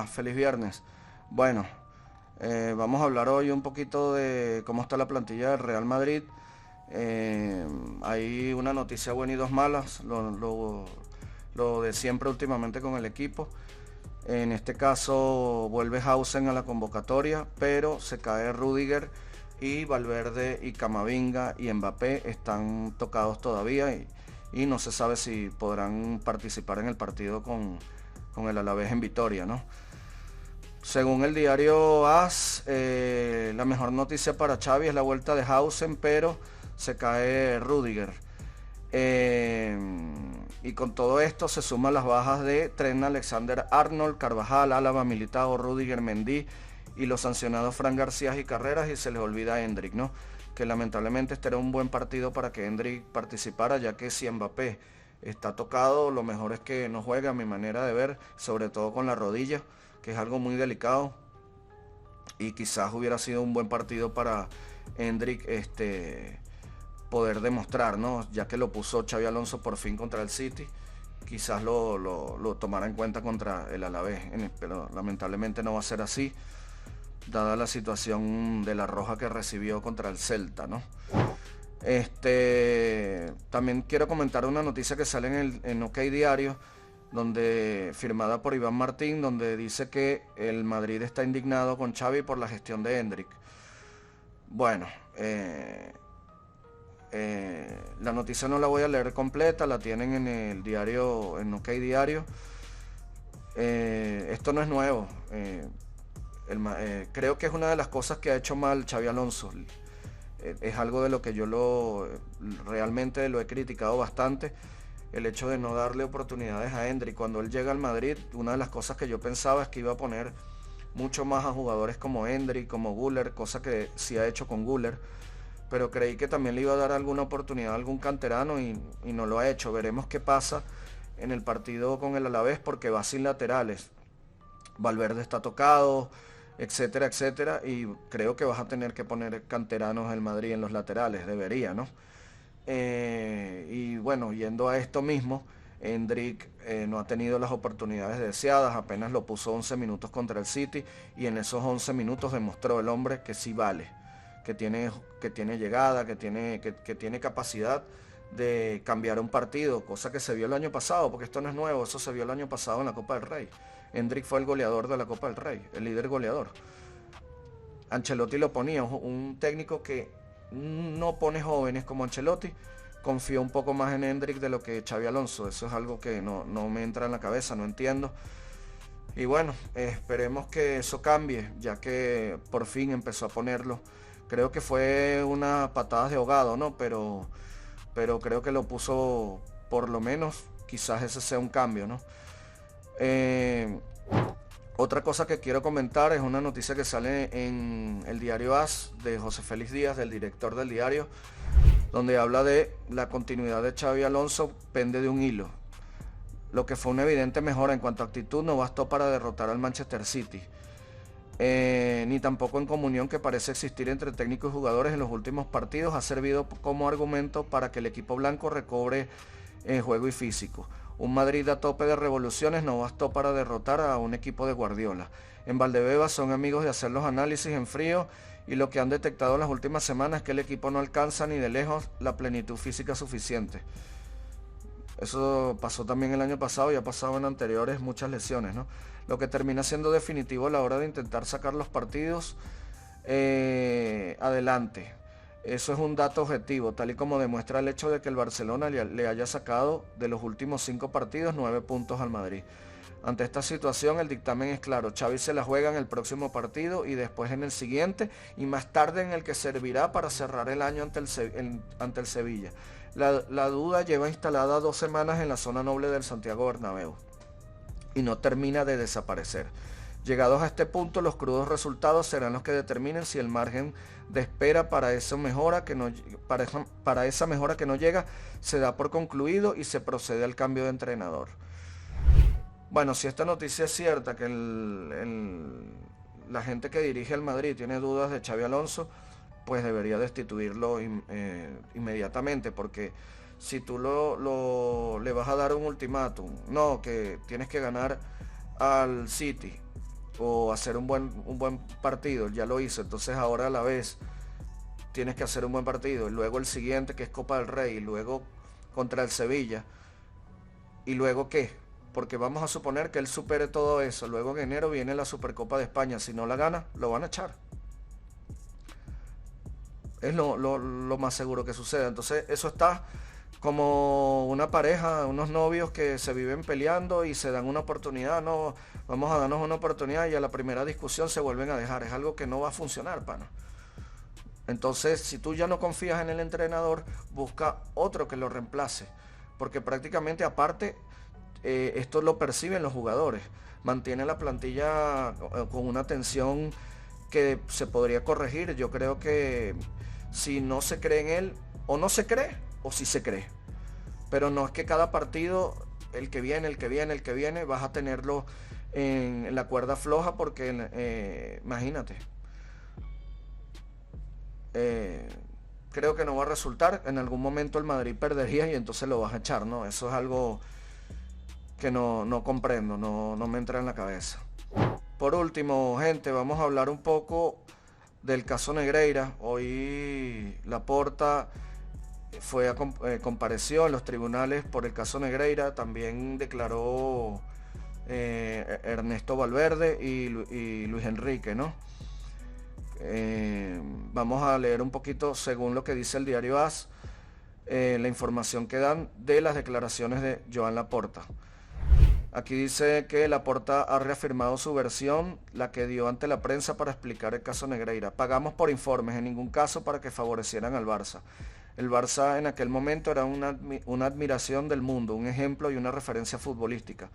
Hola, feliz viernes. Bueno, vamos a hablar hoy un poquito de cómo está la plantilla del Real Madrid. Hay una noticia buena y dos malas, lo de siempre últimamente con el equipo. En este caso vuelve Hausen a la convocatoria, pero se cae Rüdiger y Valverde y Camavinga y Mbappé están tocados todavía y no se sabe si podrán participar en el partido con el Alavés en Vitoria, ¿no? Según el diario AS, la mejor noticia para Xavi es la vuelta de Hausen, pero se cae Rüdiger. Y con todo esto se suman las bajas de Trent Alexander-Arnold, Carvajal, Álava, Militao, Rüdiger, Mendy y los sancionados Fran García y Carreras, y se les olvida Endrick, ¿no? Que lamentablemente este era un buen partido para que Endrick participara, ya que si Mbappé está tocado, lo mejor es que no juegue, a mi manera de ver, sobre todo con la rodilla, que es algo muy delicado, y quizás hubiera sido un buen partido para Endrick poder demostrar, ¿no? Ya que lo puso Xabi Alonso por fin contra el City, quizás lo tomara en cuenta contra el Alavés, pero lamentablemente no va a ser así, dada la situación de la roja que recibió contra el Celta, ¿no? También quiero comentar una noticia que sale en OK Diario, donde firmada por Iván Martín, donde dice que el Madrid está indignado con Xavi por la gestión de Endrick. Bueno, la noticia no la voy a leer completa, la tienen en el diario, en OK Diario. Esto no es nuevo. Creo que es una de las cosas que ha hecho mal Xabi Alonso. Es algo de lo que yo realmente lo he criticado bastante, el hecho de no darle oportunidades a Endrick. Cuando él llega al Madrid, una de las cosas que yo pensaba es que iba a poner mucho más a jugadores como Endrick, como Güler, cosa que sí ha hecho con Güler, pero creí que también le iba a dar alguna oportunidad a algún canterano y no lo ha hecho. Veremos qué pasa en el partido con el Alavés, porque va sin laterales. Valverde está tocado, etcétera, etcétera, y creo que vas a tener que poner canteranos del Madrid en los laterales, debería, ¿no? Y bueno, yendo a esto mismo, Endrick no ha tenido las oportunidades deseadas, apenas lo puso 11 minutos contra el City, y en esos 11 minutos demostró el hombre que sí vale, que tiene llegada, que tiene capacidad de cambiar un partido, cosa que se vio el año pasado, porque esto no es nuevo, eso se vio el año pasado en la Copa del Rey. Endrick fue el goleador de la Copa del Rey, el líder goleador. Ancelotti lo ponía, un técnico que no pone jóvenes como Ancelotti, confío un poco más en Endrick de lo que Xabi Alonso. Eso es algo que no me entra en la cabeza, no entiendo. Y bueno, esperemos que eso cambie, ya que por fin empezó a ponerlo. Creo que fue una patada de ahogado, ¿no? Pero creo que lo puso, por lo menos, quizás ese sea un cambio, ¿no? Otra cosa que quiero comentar es una noticia que sale en el diario AS de José Félix Díaz, del director del diario, donde habla de la continuidad de Xabi Alonso pende de un hilo. Lo que fue una evidente mejora en cuanto a actitud no bastó para derrotar al Manchester City, ni tampoco en comunión que parece existir entre técnicos y jugadores en los últimos partidos ha servido como argumento para que el equipo blanco recobre juego y físico. Un Madrid a tope de revoluciones no bastó para derrotar a un equipo de Guardiola. En Valdebebas son amigos de hacer los análisis en frío, y lo que han detectado en las últimas semanas es que el equipo no alcanza ni de lejos la plenitud física suficiente. Eso pasó también el año pasado y ha pasado en anteriores muchas lesiones, ¿no? Lo que termina siendo definitivo a la hora de intentar sacar los partidos adelante. Eso es un dato objetivo, tal y como demuestra el hecho de que el Barcelona le haya sacado de los últimos 5 partidos 9 puntos al Madrid. Ante esta situación el dictamen es claro: Xavi se la juega en el próximo partido y después en el siguiente, y más tarde en el que servirá para cerrar el año ante el Sevilla. La duda lleva instalada 2 semanas en la zona noble del Santiago Bernabéu y no termina de desaparecer. Llegados a este punto, los crudos resultados serán los que determinen si el margen de espera para esa mejora que no llega se da por concluido y se procede al cambio de entrenador. Bueno, si esta noticia es cierta, que la gente que dirige el Madrid tiene dudas de Xabi Alonso, pues debería destituirlo inmediatamente, porque si tú le vas a dar un ultimátum, no, que tienes que ganar al City, o hacer un buen partido, ya lo hizo, entonces ahora a la vez tienes que hacer un buen partido, y luego el siguiente que es Copa del Rey, y luego contra el Sevilla, y luego ¿qué? Porque vamos a suponer que él supere todo eso, luego en enero viene la Supercopa de España, si no la gana, lo van a echar. Es lo más seguro que suceda. Entonces eso está como una pareja, unos novios que se viven peleando y se dan una oportunidad, no, vamos a darnos una oportunidad, y a la primera discusión se vuelven a dejar. Es algo que no va a funcionar, pana. Entonces, si tú ya no confías en el entrenador, busca otro que lo reemplace. Porque prácticamente aparte, esto lo perciben los jugadores. Mantiene la plantilla con una tensión que se podría corregir. Yo creo que si no se cree en él, o no se cree, o sí se cree. Pero no es que cada partido, el que viene, vas a tenerlo en la cuerda floja, porque imagínate. Creo que no va a resultar. En algún momento el Madrid perdería y entonces lo vas a echar, ¿no? Eso es algo que no comprendo, no me entra en la cabeza. Por último, gente, vamos a hablar un poco del caso Negreira. Hoy Laporta compareció en los tribunales por el caso Negreira. También declaró Ernesto Valverde y Luis Enrique, ¿no? Vamos a leer un poquito, según lo que dice el diario AS, la información que dan de las declaraciones de Joan Laporta. Aquí dice que Laporta ha reafirmado su versión, la que dio ante la prensa para explicar el caso Negreira. Pagamos por informes, en ningún caso para que favorecieran al Barça. El Barça en aquel momento era una admiración del mundo, un ejemplo y una referencia futbolística.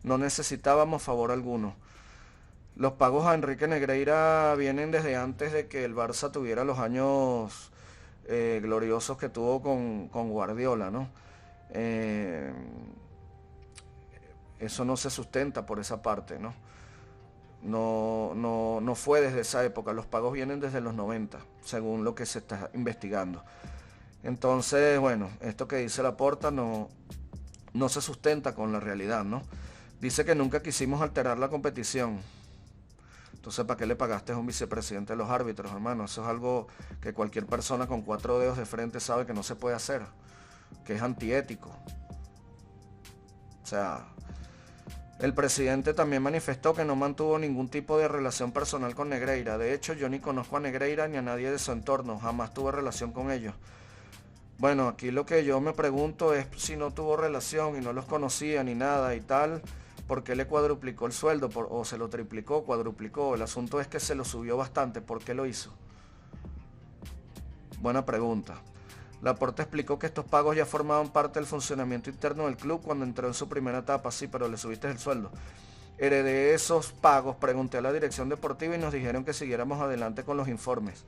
No necesitábamos favor alguno. Los pagos a Enrique Negreira vienen desde antes de que el Barça tuviera los años gloriosos que tuvo con Guardiola, ¿no? Eso no se sustenta por esa parte, ¿no? No fue desde esa época. Los pagos vienen desde los 90, según lo que se está investigando. Entonces, bueno, esto que dice Laporta no se sustenta con la realidad, ¿no? Dice que nunca quisimos alterar la competición. Entonces, ¿para qué le pagaste a un vicepresidente de los árbitros, hermano? Eso es algo que cualquier persona con 4 dedos de frente sabe que no se puede hacer, que es antiético. O sea, el presidente también manifestó que no mantuvo ningún tipo de relación personal con Negreira. De hecho, yo ni conozco a Negreira ni a nadie de su entorno, jamás tuve relación con ellos. Bueno, aquí lo que yo me pregunto es si no tuvo relación y no los conocía ni nada y tal, ¿por qué le cuadruplicó el sueldo? O se lo triplicó, cuadruplicó. El asunto es que se lo subió bastante. ¿Por qué lo hizo? Buena pregunta. Laporta explicó que estos pagos ya formaban parte del funcionamiento interno del club cuando entró en su primera etapa. Sí, pero le subiste el sueldo. Heredé esos pagos, pregunté a la dirección deportiva y nos dijeron que siguiéramos adelante con los informes.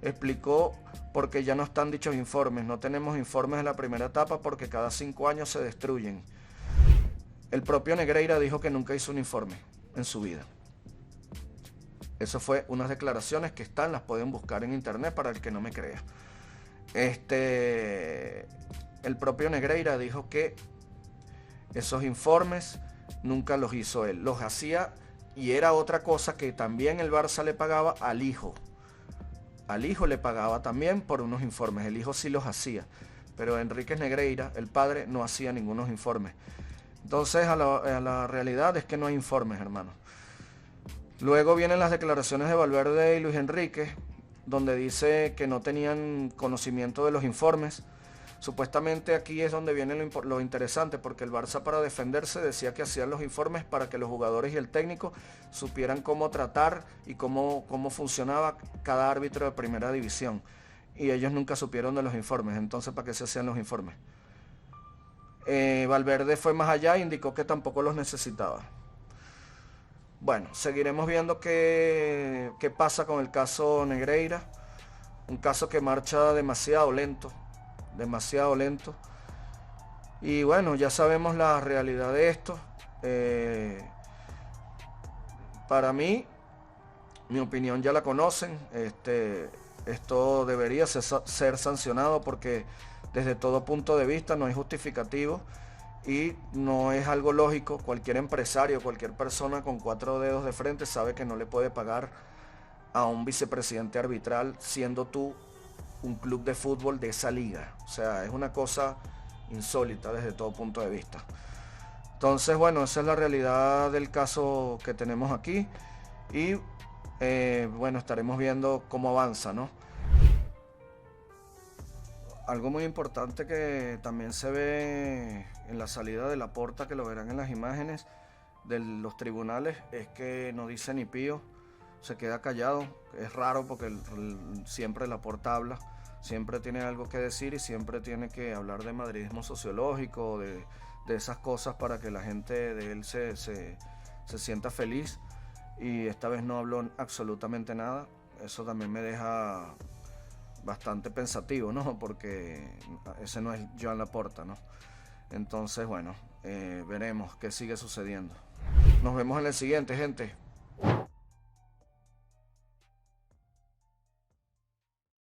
Explicó porque ya no están dichos informes. No tenemos informes de la primera etapa porque cada 5 años se destruyen. El propio Negreira dijo que nunca hizo un informe en su vida. Eso fue unas declaraciones que están, las pueden buscar en internet para el que no me crea. El propio Negreira dijo que esos informes nunca los hizo él. Los hacía, y era otra cosa que también el Barça le pagaba al hijo. Al hijo le pagaba también por unos informes. El hijo sí los hacía. Pero Enrique Negreira, el padre, no hacía ningunos informes. Entonces a la realidad es que no hay informes, hermano. Luego vienen las declaraciones de Valverde y Luis Enrique, donde dice que no tenían conocimiento de los informes. Supuestamente aquí es donde viene lo interesante, porque el Barça, para defenderse, decía que hacían los informes para que los jugadores y el técnico supieran cómo tratar y cómo funcionaba cada árbitro de primera división. Y ellos nunca supieron de los informes. Entonces, ¿para qué se hacían los informes? Valverde fue más allá e indicó que tampoco los necesitaba. Bueno, seguiremos viendo qué pasa con el caso Negreira. Un caso que marcha demasiado lento. Y bueno, ya sabemos la realidad de esto. Para mí, mi opinión ya la conocen. Esto debería ser sancionado porque desde todo punto de vista no hay justificativo y no es algo lógico. Cualquier empresario, cualquier persona con 4 dedos de frente sabe que no le puede pagar a un vicepresidente arbitral siendo tú un club de fútbol de esa liga. O sea, es una cosa insólita desde todo punto de vista. Entonces, bueno, esa es la realidad del caso que tenemos aquí y bueno, estaremos viendo cómo avanza, ¿no? Algo muy importante que también se ve en la salida de Laporta, que lo verán en las imágenes de los tribunales, es que no dice ni pío, se queda callado. Es raro porque siempre Laporta habla, siempre tiene algo que decir y siempre tiene que hablar de madridismo sociológico, de esas cosas para que la gente de él se sienta feliz. Y esta vez no habló absolutamente nada. Eso también me deja bastante pensativo, ¿no? Porque ese no es Joan Laporta, ¿no? Entonces, bueno, veremos qué sigue sucediendo. Nos vemos en el siguiente, gente.